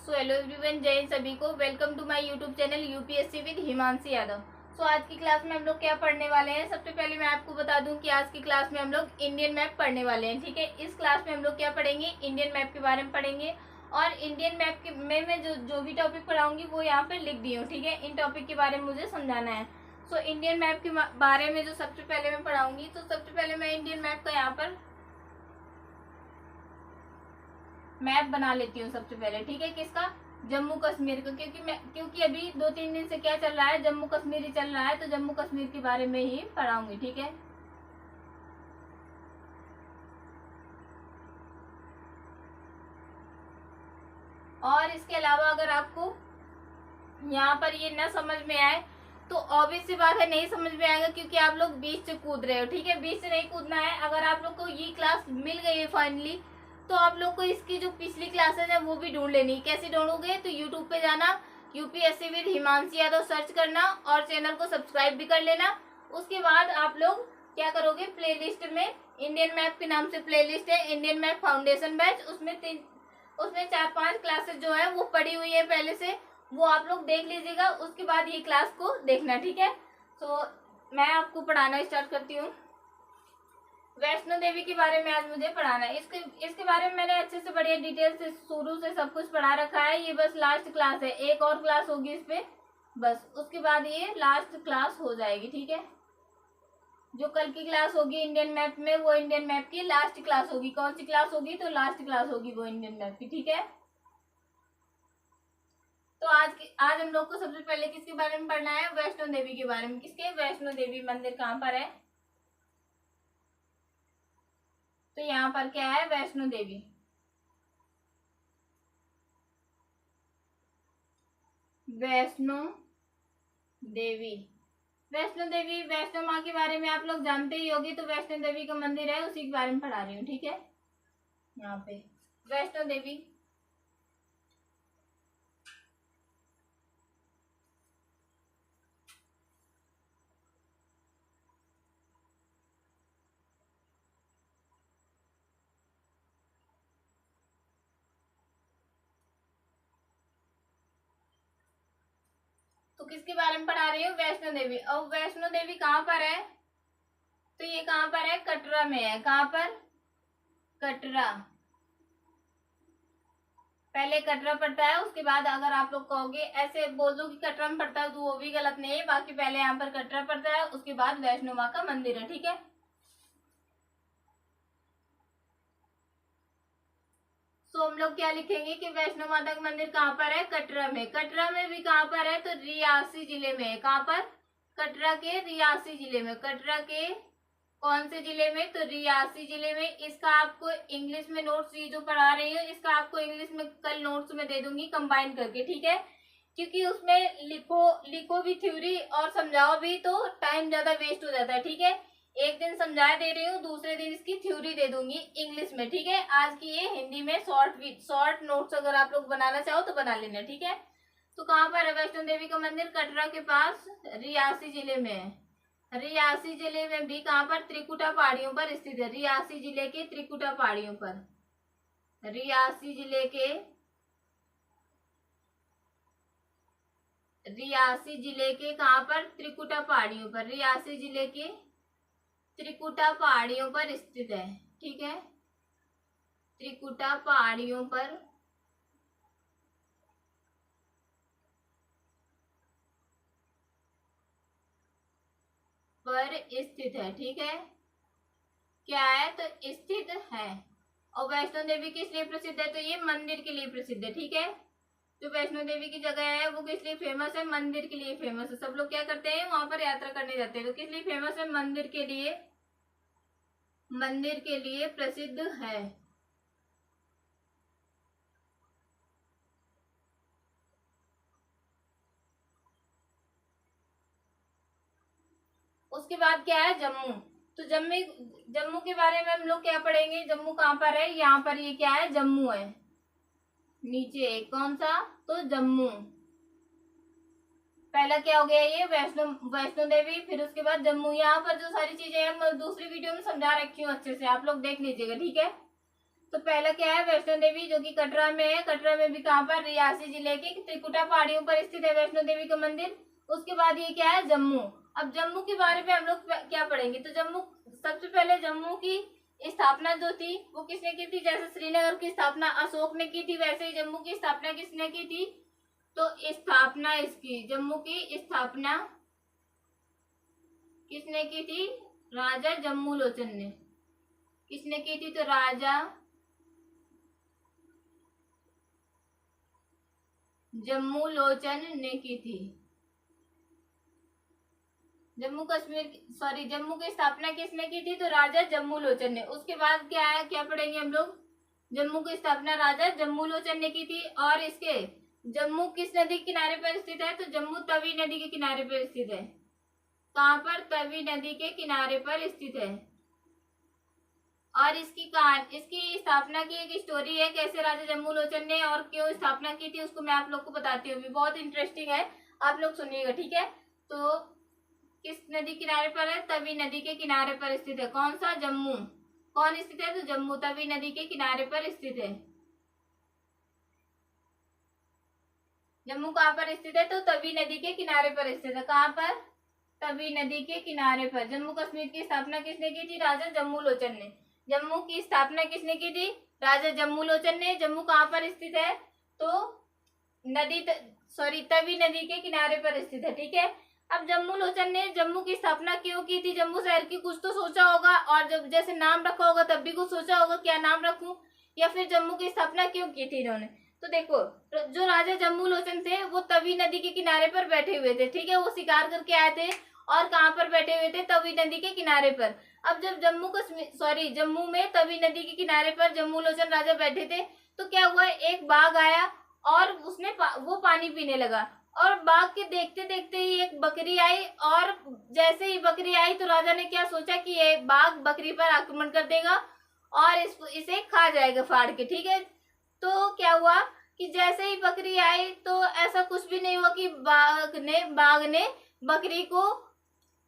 So hello everyone, जय हिंद सभी को। Welcome to my YouTube channel UPSC with Himanshi Yadav. So आज की क्लास में हम लोग क्या पढ़ने वाले हैं। सबसे पहले मैं आपको बता दूं कि आज की क्लास में हम लोग इंडियन मैप पढ़ने वाले हैं। ठीक है, इस क्लास में हम लोग क्या पढ़ेंगे, इंडियन मैप के बारे में पढ़ेंगे। और इंडियन मैप के में मैं जो भी टॉपिक पढ़ाऊंगी वो यहाँ पे लिख दी हूँ। ठीक है, इन टॉपिक के बारे में मुझे समझाना है। सो इंडियन मैप के बारे में जो सबसे पहले मैं पढ़ाऊंगी, तो सबसे पहले मैं इंडियन मैप का यहाँ पर मैप बना लेती हूँ सबसे पहले। ठीक है, किसका, जम्मू कश्मीर का, क्योंकि अभी 2-3 दिन से क्या चल रहा है, जम्मू कश्मीर ही चल रहा है, तो जम्मू कश्मीर के बारे में ही पढ़ाऊंगी। ठीक है, और इसके अलावा अगर आपको यहाँ पर ये न समझ में आए तो ऑब्वियस सी बात है, नहीं समझ में आएगा, क्योंकि आप लोग बीच से कूद रहे हो। ठीक है, बीच से नहीं कूदना है। अगर आप लोग को ये क्लास मिल गई है फाइनली, तो आप लोग को इसकी जो पिछली क्लासेस है वो भी ढूंढ लेनी। कैसे ढूंढोगे, तो यूट्यूब पे जाना, UPSC with Himanshi Yadav search करना और चैनल को सब्सक्राइब भी कर लेना। उसके बाद आप लोग क्या करोगे, प्लेलिस्ट में इंडियन मैप के नाम से प्लेलिस्ट है, इंडियन मैप फाउंडेशन बैच, उसमें 4-5 क्लासेस जो है वो पड़ी हुई है पहले से, वो आप लोग देख लीजिएगा। उसके बाद ये क्लास को देखना। ठीक है, तो मैं आपको पढ़ाना स्टार्ट करती हूँ। वैष्णो देवी के बारे में आज मुझे पढ़ाना है। इसके बारे में मैंने अच्छे से बढ़िया डिटेल से शुरू से सब कुछ पढ़ा रखा है। ये बस लास्ट क्लास है, एक और क्लास होगी इस पे, बस उसके बाद ये लास्ट क्लास हो जाएगी। ठीक है, जो कल की क्लास होगी इंडियन मैप में, वो इंडियन मैप की लास्ट क्लास होगी। कौन सी क्लास होगी, तो लास्ट क्लास होगी वो इंडियन मैप की। ठीक है, तो आज हम लोग को सबसे पहले किसके बारे में पढ़ना है, वैष्णो देवी के बारे में। किसके, वैष्णो देवी मंदिर कहाँ पर है, तो यहाँ पर क्या है, वैष्णो देवी। वैष्णो देवी, वैष्णो देवी, वैष्णो माँ के बारे में आप लोग जानते ही होंगे, तो वैष्णो देवी का मंदिर है, उसी के बारे में पढ़ा रही हूँ। ठीक है, यहाँ पे वैष्णो देवी, तो किसके बारे में पढ़ा रही हूँ, वैष्णो देवी। और वैष्णो देवी कहाँ पर है, तो ये कहाँ पर है, कटरा में है। कहाँ पर, कटरा, पहले कटरा पड़ता है, उसके बाद अगर आप लोग कहोगे ऐसे बोल दो कि कटरा में पड़ता है, तो वो भी गलत नहीं है। बाकी पहले यहाँ पर कटरा पड़ता है, उसके बाद वैष्णो माँ का मंदिर है। ठीक है, तो हम लोग क्या लिखेंगे कि वैष्णो माता का मंदिर कहाँ पर है, कटरा में। कटरा में भी कहाँ पर है, तो रियासी जिले में है। कहाँ पर, कटरा के रियासी जिले में। कटरा के कौन से जिले में, तो रियासी जिले में। इसका आपको इंग्लिश में नोट्स, ये जो पढ़ा रही हूँ इसका आपको इंग्लिश में कल नोट्स में दे दूंगी कंबाइन करके। ठीक है, क्योंकि उसमें लिखो भी थ्योरी और समझाओ भी, तो टाइम ज्यादा वेस्ट हो जाता है। ठीक है, एक दिन समझा दे रही हूँ, दूसरे दिन इसकी थ्योरी दे दूंगी इंग्लिश में। ठीक है, आज की ये हिंदी में शॉर्ट नोट्स अगर आप लोग बनाना चाहो तो बना लेना। ठीक है, तो कहाँ पर है वैष्णो देवी का मंदिर, कटरा के पास रियासी जिले में है। रियासी जिले में भी कहाँ पर, त्रिकुटा पहाड़ियों पर स्थित है। रियासी जिले के त्रिकुटा पहाड़ियों पर, रियासी जिले के कहाँ पर, त्रिकुटा पहाड़ियों पर, रियासी जिले के त्रिकुटा पहाड़ियों पर स्थित है। ठीक है, त्रिकुटा पहाड़ियों पर स्थित है। ठीक है, क्या है, तो स्थित है। और वैष्णो देवी किस लिए प्रसिद्ध है, तो ये मंदिर के लिए प्रसिद्ध है। ठीक है, जो वैष्णो देवी की जगह है वो किस लिए फेमस है, मंदिर के लिए फेमस है। सब लोग क्या करते हैं, वहां पर यात्रा करने जाते हैं, तो किस लिए फेमस है, मंदिर के लिए, मंदिर के लिए प्रसिद्ध है। उसके बाद क्या है, जम्मू। तो जम्मू के बारे में हम लोग क्या पढ़ेंगे, जम्मू कहाँ पर है, यहाँ पर ये क्या है, जम्मू है। नीचे कौन सा, तो जम्मू। पहला क्या हो गया, ये वैष्णो देवी, फिर उसके बाद जम्मू। यहाँ पर जो सारी चीजें हैं मैं दूसरी वीडियो में समझा रखी हूँ अच्छे से, आप लोग देख लीजिएगा। ठीक है, तो पहला क्या है, वैष्णो देवी, जो कि कटरा में है। कटरा में भी कहाँ पर, रियासी जिले के त्रिकुटा पहाड़ियों पर स्थित है वैष्णो देवी का मंदिर। उसके बाद ये क्या है, जम्मू। अब जम्मू के बारे में हम लोग क्या पढ़ेंगे, तो जम्मू, सबसे पहले जम्मू की स्थापना जो थी वो किसने की थी। जैसे श्रीनगर की स्थापना अशोक ने की थी, वैसे ही जम्मू की स्थापना किसने की थी, तो स्थापना इसकी, जम्मू की स्थापना किसने की थी, राजा जम्मू लोचन ने। किसने की थी, तो राजा जम्मू लोचन ने की थी। जम्मू कश्मीर, सॉरी, जम्मू की स्थापना किसने की थी, तो राजा जम्मू लोचन ने। उसके बाद क्या है, क्या पढ़ेंगे हम लोग, जम्मू की स्थापना राजा जम्मू लोचन ने की थी। और इसके जम्मू किस नदी के किनारे पर स्थित है, तो जम्मू तवी नदी के किनारे पर स्थित है। कहाँ पर, तवी नदी के किनारे पर स्थित है। और इसकी स्थापना की एक स्टोरी है, कैसे राजा जम्मू लोचन ने और क्यों स्थापना की थी, उसको मैं आप लोग को बताती हूँ, बहुत इंटरेस्टिंग है, आप लोग सुनिएगा, ठीक है। तो किस नदी किनारे पर है, तवी नदी के किनारे पर स्थित है। कौन सा, जम्मू। कौन स्थित है, तो जम्मू तवी नदी के किनारे पर स्थित है। जम्मू कहाँ पर स्थित है, तो तवी नदी के किनारे पर स्थित है। कहाँ पर, तवी नदी के किनारे पर। जम्मू कश्मीर की स्थापना किसने की थी, राजा जम्मू लोचन ने। जम्मू की स्थापना किसने की थी, राजा जम्मू लोचन ने। जम्मू कहाँ पर स्थित है, तो नदी, सॉरी, तवी नदी के किनारे पर स्थित है, ठीक है। अब जम्मू लोचन ने जम्मू की स्थापना क्यों की थी, जम्मू शहर की, कुछ तो सोचा होगा, और जब जैसे नाम रखा होगा तब भी कुछ सोचा होगा, क्या नाम रखूं, या फिर जम्मू की स्थापना क्यों की थी इन्होंने। तो देखो, जो राजा जम्मू लोचन थे वो तवी नदी के किनारे पर बैठे हुए थे, ठीक है। वो शिकार करके आए थे, और कहाँ पर बैठे हुए थे, तवी नदी के किनारे पर। अब जब जम्मू कश्मीर, सॉरी, जम्मू में तवी नदी के किनारे पर जम्मू लोचन राजा बैठे थे, तो क्या हुआ, एक बाघ आया और उसने वो पानी पीने लगा, और बाघ के देखते देखते ही एक बकरी आई, और जैसे ही बकरी आई तो राजा ने क्या सोचा कि ये बाघ बकरी पर आक्रमण कर देगा और इसे खा जाएगा फाड़ के, ठीक है। तो क्या हुआ कि जैसे ही बकरी आई तो ऐसा कुछ भी नहीं हुआ कि बाघ ने बकरी को,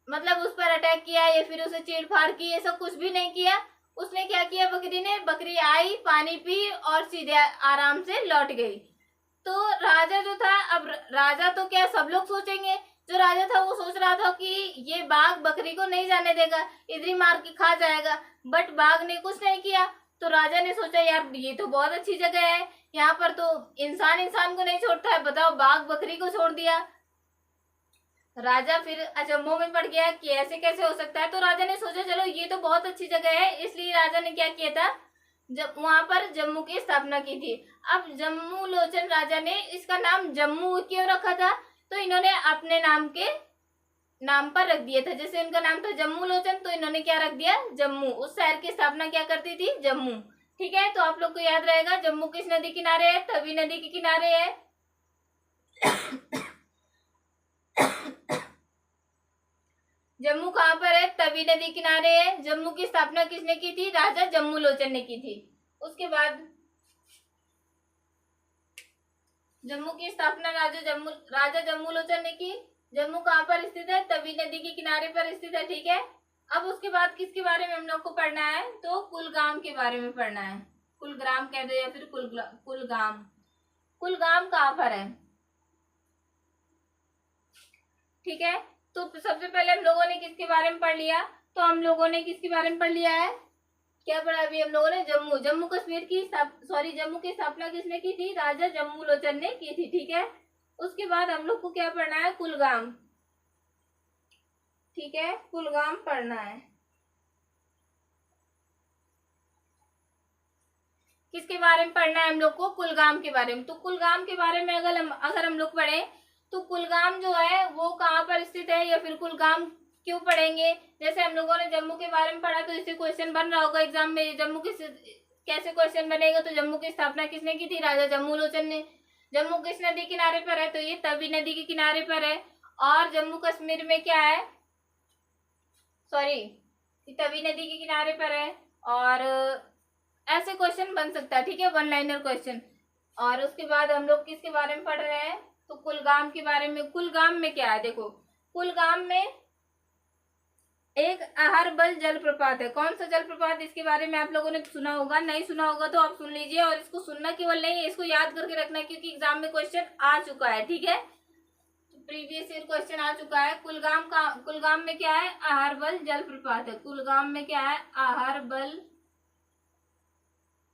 मतलब उस पर अटैक किया या फिर उसे चीड़ फाड़ की, ये सब कुछ भी नहीं किया। उसने क्या किया, बकरी आई, पानी पी और सीधे आराम से लौट गई। तो राजा जो था, अब राजा तो क्या सब लोग सोचेंगे, जो राजा था वो सोच रहा था कि ये बाघ बकरी को नहीं जाने देगा, इधर ही मार के खा जाएगा, बट बाघ ने कुछ नहीं किया। तो राजा ने सोचा, यार ये तो बहुत अच्छी जगह है, यहाँ पर तो इंसान इंसान को नहीं छोड़ता है, बताओ बाघ बकरी को छोड़ दिया। राजा फिर अचंभों में पड़ गया कि ऐसे कैसे हो सकता है। तो राजा ने सोचा चलो ये तो बहुत अच्छी जगह है, इसलिए राजा ने क्या किया था, जब वहां पर जम्मू की स्थापना की थी। अब जम्मू लोचन राजा ने इसका नाम जम्मू क्यों रखा था, तो इन्होंने अपने नाम पर रख दिया था। जैसे इनका नाम था जम्मू लोचन, तो इन्होंने क्या रख दिया, जम्मू। उस शहर की स्थापना क्या करती थी, जम्मू, ठीक है। तो आप लोग को याद रहेगा, जम्मू किस नदी किनारे है, तवी नदी के किनारे है। जम्मू कहाँ पर है, तवी नदी किनारे है। जम्मू की स्थापना किसने की थी, राजा जम्मू लोचन ने की थी। उसके बाद जम्मू की स्थापना राजा जम्मू लोचन ने की। जम्मू कहाँ पर स्थित है, तवी नदी के किनारे पर स्थित है, ठीक है। अब उसके बाद किसके बारे में हम लोग को पढ़ना है, तो कुलगाम के बारे में पढ़ना है। कुलग्राम कह दो या फिर कुलगाम। कुलगाम कहाँ पर है, ठीक है। तो सबसे पहले हम लोगों ने किसके बारे में पढ़ लिया, तो हम लोगों ने किसके बारे में पढ़ लिया है, क्या पढ़ा अभी हम लोगों ने, जम्मू कश्मीर की, सॉरी, जम्मू की स्थापना किसने की थी, राजा जम्मू लोचन ने की थी, ठीक है। उसके बाद हम लोग को क्या पढ़ना है, कुलगाम, ठीक है, कुलगाम पढ़ना है। किसके बारे में पढ़ना है हम लोग को, कुलगाम के बारे में। तो कुलगाम के बारे में अगर हम लोग पढ़े, तो कुलगाम जो है वो कहाँ पर स्थित है, या फिर कुलगाम क्यों पढ़ेंगे। जैसे हम लोगों ने जम्मू के बारे में पढ़ा, तो इससे क्वेश्चन बन रहा होगा एग्जाम में, जम्मू की कैसे क्वेश्चन बनेगा, तो जम्मू की स्थापना किसने की थी, राजा जम्मू लोचन ने। जम्मू किस नदी किनारे पर है, तो ये तवी नदी के किनारे पर है। और जम्मू कश्मीर में क्या है, सॉरी, तवी नदी के किनारे पर है। और ऐसे क्वेश्चन बन सकता है, ठीक है, वन लाइनर क्वेश्चन। और उसके बाद हम लोग किसके बारे में पढ़ रहे हैं, तो कुलगाम के बारे में। कुलगाम में क्या है, देखो, कुलगाम में एक अहरबल जलप्रपात है। कौन सा जलप्रपात, इसके बारे में आप लोगों ने सुना होगा, नहीं सुना होगा तो आप सुन लीजिए। और इसको सुनना केवल नहीं है, इसको याद करके रखना है, क्योंकि एग्जाम में क्वेश्चन आ चुका है। ठीक है, प्रीवियस ईयर क्वेश्चन आ चुका है। कुलगाम में क्या है, अहरबल जलप्रपात है। कुलगाम में क्या है, अहरबल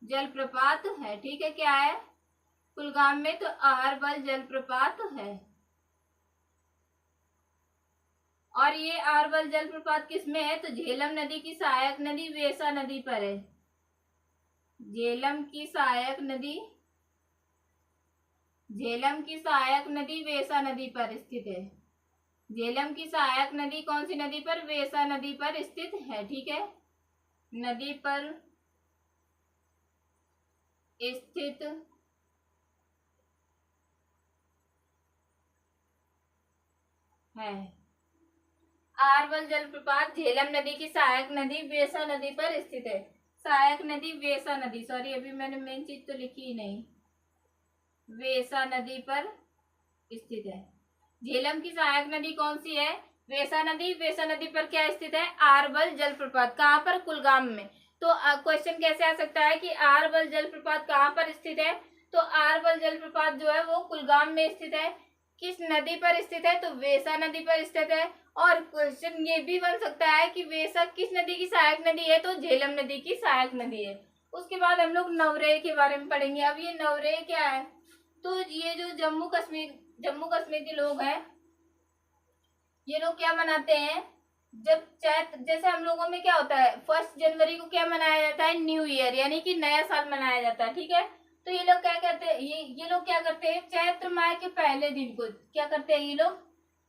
जलप्रपात है। ठीक है, क्या है कुलगाम में, तो अहरबल जलप्रपात है। और ये अहरबल जलप्रपात किसमें है, तो झेलम नदी की सहायक नदी वेसा नदी पर है। झेलम की सहायक नदी वेसा नदी पर स्थित है। झेलम की सहायक नदी कौन सी नदी पर, वेसा नदी पर स्थित है। ठीक है, नदी पर स्थित है। अहरबल जलप्रपात झेलम नदी की सहायक नदी वेसा नदी पर स्थित है। सहायक नदी वेसा नदी, सॉरी अभी मैंने मेन चीज तो लिखी ही नहीं, वेसा नदी पर स्थित है। झेलम की सहायक नदी कौन सी है, वेसा नदी। वेसा नदी पर क्या स्थित है, अहरबल जलप्रपात। कहाँ पर, कुलगाम में। तो क्वेश्चन कैसे आ सकता है कि अहरबल जलप्रपात कहाँ पर स्थित है, तो अहरबल जलप्रपात जो है वो कुलगाम में स्थित है। किस नदी पर स्थित है, तो वेसा नदी पर स्थित है। और क्वेश्चन ये भी बन सकता है कि वेसा किस नदी की सहायक नदी है, तो झेलम नदी की सहायक नदी है। उसके बाद हम लोग नवरेह के बारे में पढ़ेंगे। अब ये नवरेह क्या है, तो ये जो जम्मू कश्मीर के लोग हैं, ये लोग क्या मनाते हैं, जब चैत्र, जैसे हम लोगों में क्या होता है, 1 जनवरी को क्या मनाया जाता है, न्यू ईयर, यानी कि नया साल मनाया जाता है। ठीक है, तो ये लोग क्या करते हैं, ये लोग क्या करते हैं, चैत्र माह के पहले दिन को क्या करते हैं ये लोग,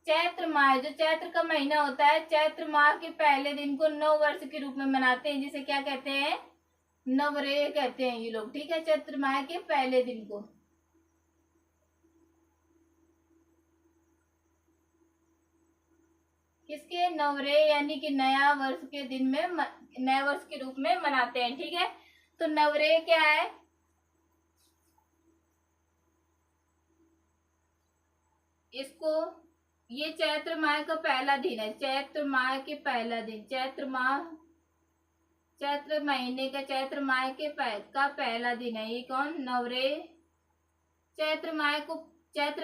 चैत्र माह, जो चैत्र का महीना होता है, चैत्र माह के पहले दिन को नव वर्ष के रूप में मनाते हैं, जिसे क्या कहते हैं, नवरेह कहते हैं ये लोग। ठीक है, चैत्र माह के पहले दिन को। किसके, नवरेह, यानी कि नया वर्ष के दिन में, नया वर्ष के रूप में मनाते हैं। ठीक है, तो नवरेह क्या है, इसको, ये चैत्र माह का पहला दिन है, चैत्र माह के पहला दिन, चैत्र महीने का, चैत्र माह के का पहला दिन है ये कौन, नवरेह। चैत्र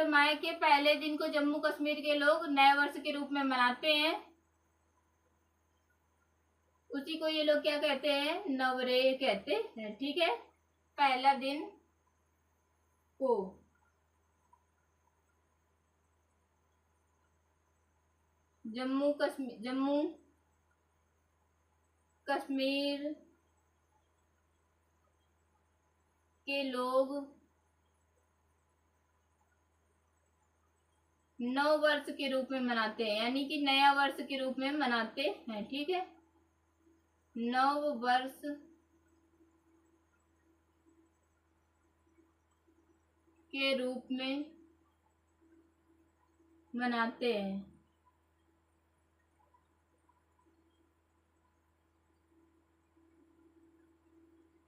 माह के पहले दिन को जम्मू कश्मीर के लोग नए वर्ष के रूप में मनाते हैं। उसी को ये लोग क्या कहते हैं, नवरेह कहते हैं। ठीक है, पहला दिन को जम्मू कश्मीर के लोग नव वर्ष के रूप में मनाते हैं, यानी कि नया वर्ष के रूप में मनाते हैं। ठीक है, नव वर्ष के रूप में मनाते हैं।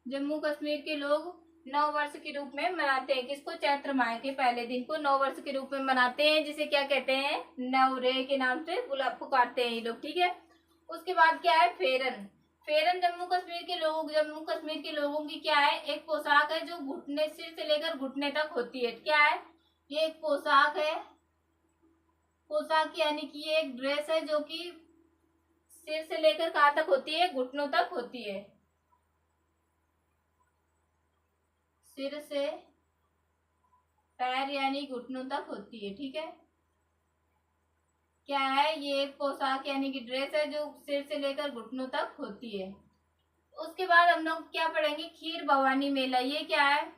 जम्मू कश्मीर के लोग नव वर्ष के रूप में मनाते हैं, किसको, चैत्र माह के पहले दिन को नव वर्ष के रूप में मनाते हैं, जिसे क्या कहते हैं, नवरेह के नाम से पुकारते हैं ये लोग। ठीक है, उसके बाद क्या है, फेरन जम्मू कश्मीर के लोगों की क्या है, एक पोशाक है जो घुटने से लेकर घुटने तक होती है। क्या है, ये एक पोशाक है, पोशाक यानी कि ये एक ड्रेस है जो कि सिर से लेकर कहाँ तक होती है, घुटनों तक होती है। सिर से पैर यानी घुटनों तक होती है। ठीक है, क्या है, ये एक पोशाक यानी कि ड्रेस है जो सिर से लेकर घुटनों तक होती है। उसके बाद हम लोग क्या पढ़ेंगे, खीर भवानी मेला। ये क्या है,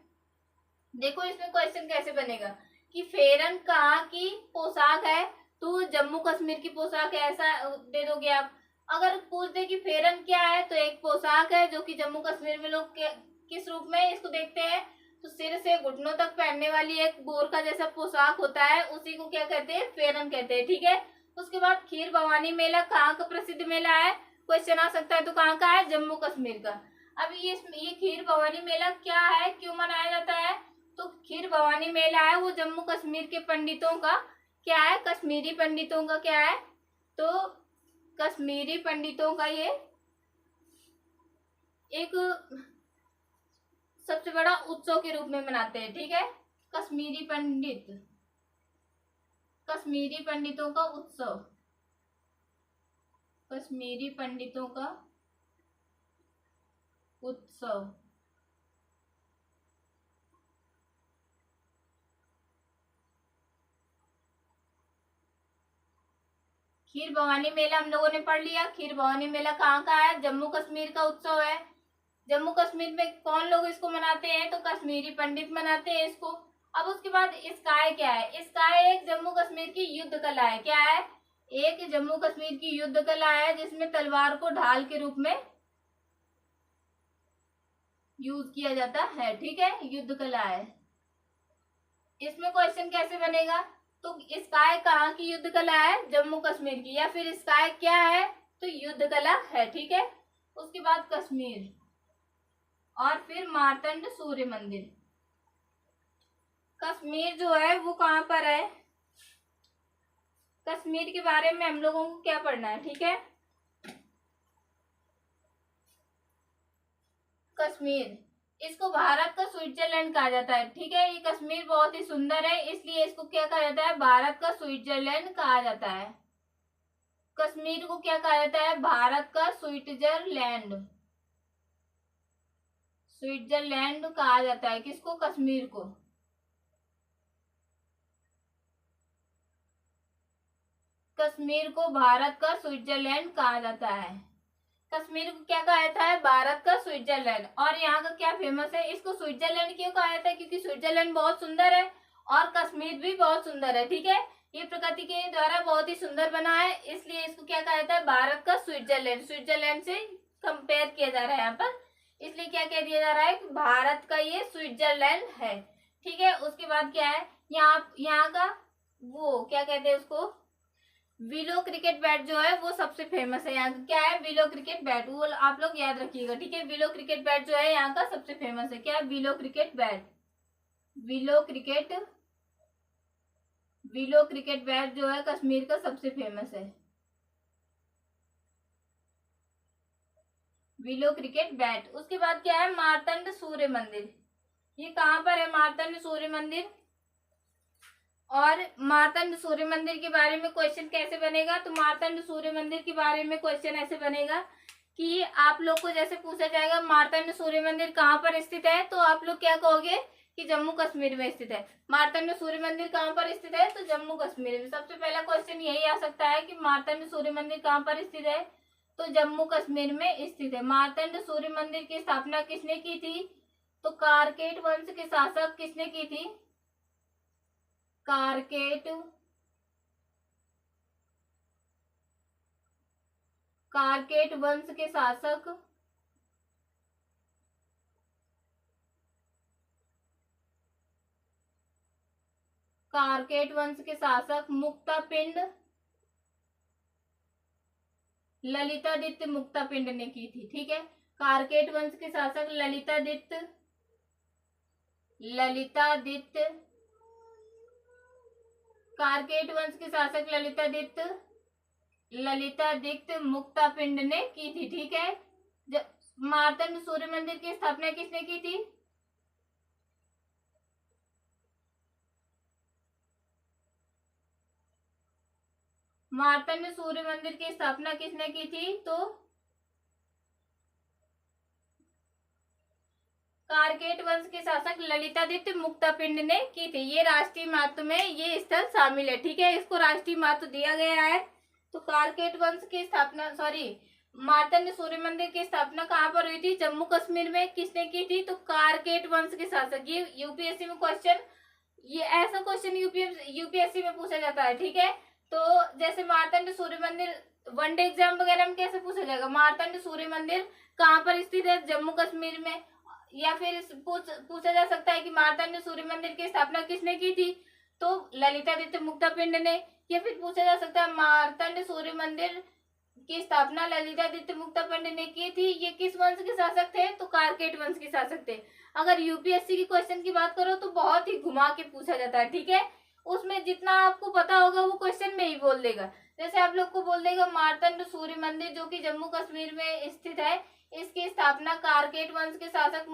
देखो इसमें क्वेश्चन कैसे बनेगा कि फेरन कहाँ की पोशाक है, तो जम्मू कश्मीर की पोशाक है, ऐसा दे दोगे आप। अगर पूछ दे कि फेरन क्या है, तो एक पोशाक है जो कि जम्मू कश्मीर में लोग किस रूप में इसको देखते हैं, तो सिर से घुटनों तक पहनने वाली एक बोरका जैसा पोशाक होता है, उसी को क्या कहते हैं, फेरन कहते हैं। ठीक है, उसके बाद खीर भवानी मेला कहाँ का प्रसिद्ध मेला है, क्वेश्चन आ सकता है, तो कहाँ का है, जम्मू कश्मीर का। अब ये खीर भवानी मेला क्या है, क्यों मनाया जाता है, तो खीर भवानी मेला है वो जम्मू कश्मीर के पंडितों का क्या है, कश्मीरी पंडितों का क्या है, तो कश्मीरी पंडितों का ये एक सबसे बड़ा उत्सव के रूप में मनाते हैं, ठीक है। कश्मीरी पंडितों का उत्सव, कश्मीरी पंडितों का उत्सव। खीर भवानी मेला हम लोगों ने पढ़ लिया। खीर भवानी मेला कहाँ का है? जम्मू कश्मीर का उत्सव है। जम्मू कश्मीर में कौन लोग इसको मनाते हैं? तो कश्मीरी पंडित मनाते हैं इसको। अब उसके बाद स्काई क्या है? स्काई एक जम्मू कश्मीर की युद्ध कला है। क्या है? एक जम्मू कश्मीर की युद्ध कला है जिसमें तलवार को ढाल के रूप में यूज किया जाता है, ठीक है। युद्ध कला है। इसमें क्वेश्चन कैसे बनेगा? तो स्काई कहाँ की युद्ध कला है? जम्मू कश्मीर की। या फिर स्काई क्या है? तो युद्ध कला है, ठीक है। उसके बाद कश्मीर और फिर मार्तंड सूर्य मंदिर। कश्मीर जो है वो कहाँ पर है? कश्मीर के बारे में हम लोगों को क्या पढ़ना है, ठीक है। कश्मीर, इसको भारत का स्विट्जरलैंड कहा जाता है, ठीक है। ये कश्मीर बहुत ही सुंदर है, इसलिए इसको क्या कहा जाता है? भारत का स्विट्जरलैंड कहा जाता है। कश्मीर को क्या कहा जाता है? भारत का स्विट्जरलैंड, स्विट्जरलैंड कहा जाता है। किसको? कश्मीर को। कश्मीर को भारत का स्विट्जरलैंड कहा जाता है। कश्मीर को क्या कहा जाता है? भारत का स्विट्जरलैंड। और यहाँ का क्या फेमस है? इसको स्विट्जरलैंड क्यों कहा जाता है? क्योंकि स्विट्जरलैंड बहुत सुंदर है और कश्मीर भी बहुत सुंदर है, ठीक है। ये प्रकृति के द्वारा बहुत ही सुंदर बना है, इसलिए इसको क्या कहा जाता है? भारत का स्विट्जरलैंड। स्विट्जरलैंड से कंपेयर किया जा रहा है यहाँ पर, इसलिए क्या कह दिया जा रहा है? भारत का ये स्विट्जरलैंड है, ठीक है। उसके बाद क्या है? यहाँ का वो क्या कहते हैं उसको? विलो क्रिकेट बैट जो है वो सबसे फेमस है यहाँ का। क्या है? विलो क्रिकेट बैट, वो आप लोग याद रखिएगा, ठीक है। विलो क्रिकेट बैट जो है यहाँ का सबसे फेमस है। क्या है? Willow cricket bat. Willow cricket bat जो है कश्मीर का सबसे फेमस है। Willow cricket bat. उसके बाद क्या है? मार्तंड सूर्य मंदिर। ये कहाँ पर है? मार्तंड सूर्य मंदिर। और मार्तंड सूर्य मंदिर के बारे में क्वेश्चन कैसे बनेगा? तो मार्तंड सूर्य मंदिर के बारे में क्वेश्चन ऐसे बनेगा कि आप लोग को जैसे पूछा जाएगा मार्तंड सूर्य मंदिर कहाँ पर स्थित है, तो आप लोग क्या कहोगे कि जम्मू कश्मीर में स्थित है। मार्तंड सूर्य मंदिर कहाँ पर स्थित है? तो जम्मू कश्मीर में। सबसे पहला क्वेश्चन यही आ सकता है कि मार्तंड सूर्य मंदिर कहाँ पर स्थित है, तो जम्मू कश्मीर में स्थित है। मार्तंड सूर्य मंदिर की स्थापना किसने की थी? तो कारकेट वंश के शासक किसने की थी? कारकेट वंश के शासक मुक्तापिंड, ललितादित्य मुक्तापिंड ने की थी, ठीक है। कारकेट वंश के शासक ललितादित्य कारकेट वंश के शासक ललितादित्य मुक्तापिंड ने की थी, ठीक है। मार्तंड सूर्य मंदिर की स्थापना किसने की थी? मार्तंड सूर्य मंदिर की स्थापना किसने की थी? तो कारकेट वंश के शासक ललितादित्य मुक्तापिंड ने की थी। ये राष्ट्रीय महत्व में ये स्थल शामिल है, ठीक है। इसको राष्ट्रीय महत्व दिया गया है। तो कारकेट वंश की स्थापना मार्तंड सूर्य मंदिर की स्थापना कहाँ पर हुई थी? जम्मू कश्मीर में। किसने की थी? तो कारकेट वंश के शासक। ये यूपीएससी में क्वेश्चन, ये ऐसा क्वेश्चन यूपीएससी में पूछा जाता है, ठीक है। तो जैसे मार्तंड सूर्य मंदिर वनडे एग्जाम वगैरह में कैसे पूछा जाएगा? मार्तंड सूर्य मंदिर कहाँ पर स्थित है? जम्मू कश्मीर में। या फिर पूछा जा सकता है कि मार्तंड सूर्य मंदिर की स्थापना किसने की थी? तो ललितादित्य मुक्तापिंड ने। या फिर पूछा जा सकता है मार्तंड सूर्य मंदिर की स्थापना ललितादित्य मुक्तापिंड ने की थी। ये किस वंश के शासक थे? तो कारकेट वंश के शासक थे। अगर यूपीएससी की क्वेश्चन की बात करो तो बहुत ही घुमा के पूछा जाता है, ठीक है। उसमें जितना आपको पता होगा वो क्वेश्चन में ही बोल देगा। जैसे आप लोग को बोल देगा मार्तंड सूर्य मंदिर जो कि जम्मू कश्मीर में स्थित है, इसकी स्थापना कारकेट वंश के शासक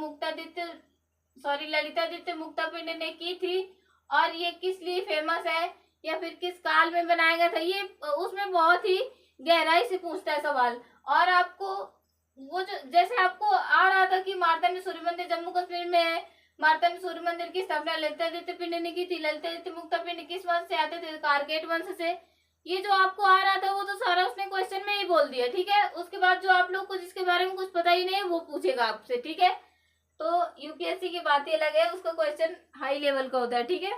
ललितादित्य मुक्तापिंड ने की थी। और ये किस लिए फेमस है या फिर किस काल में बनाया गया था, ये उसमें बहुत ही गहराई से पूछता है सवाल। और आपको वो जो जैसे आपको आ रहा था कि मार्तंड सूर्य मंदिर जम्मू कश्मीर में है, मार्तंड सूर्य मंदिर की स्थापना ललितादित्य पिंड ने की थी। ललितादित्य मुक्तापिंड किस वंश से आते थे, कारकेट वंश से। ये जो आपको आ रहा था वो तो सारा उसने क्वेश्चन में ही बोल दिया, ठीक है। उसके बाद जो आप लोग को जिसके बारे में कुछ पता ही नहीं है वो पूछेगा आपसे, ठीक है। तो यूपीएससी की बात ही अलग है, उसका क्वेश्चन हाई लेवल का होता है, ठीक है।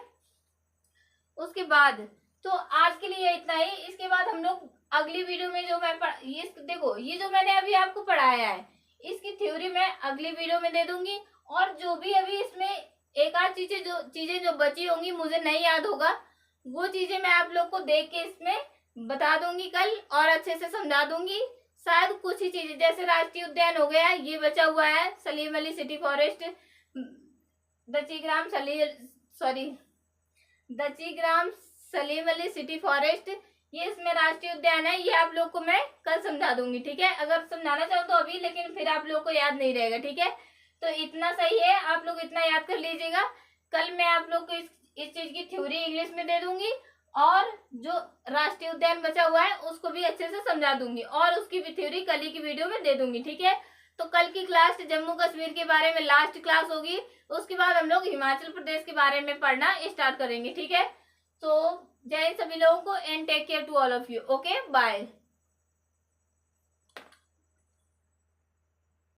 उसके बाद तो आज के लिए इतना ही। इसके बाद हम लोग अगली वीडियो में जो मैं ये देखो, ये जो मैंने अभी आपको पढ़ाया है इसकी थ्योरी मैं अगली वीडियो में दे दूंगी। और जो भी अभी इसमें एक आध चीजें जो बची होंगी मुझे नहीं याद होगा, वो चीजें मैं आप लोग को देख के इसमें बता दूंगी कल और अच्छे से समझा दूंगी। शायद कुछ ही चीजें जैसे राष्ट्रीय उद्यान हो गया, ये बचा हुआ है Salim Ali city forest, Dachigam Salim Ali city forest, ये इसमें राष्ट्रीय उद्यान है। ये आप लोग को मैं कल समझा दूंगी, ठीक है। अगर समझाना चाहो तो अभी, लेकिन फिर आप लोग को याद नहीं रहेगा, ठीक है। तो इतना सही है, आप लोग इतना याद कर लीजिएगा। कल मैं आप लोग को इस चीज की थ्योरी इंग्लिश में दे दूंगी और जो राष्ट्रीय उद्यान बचा हुआ है उसको भी अच्छे से समझा दूंगी और उसकी भी थ्योरी कल ही की वीडियो में दे दूंगी, ठीक है। तो कल की क्लास जम्मू कश्मीर के बारे में लास्ट क्लास होगी। उसके बाद हम लोग हिमाचल प्रदेश के बारे में पढ़ना स्टार्ट करेंगे, ठीक है। तो जय सभी लोगों को and take care to all of you. Okay, bye.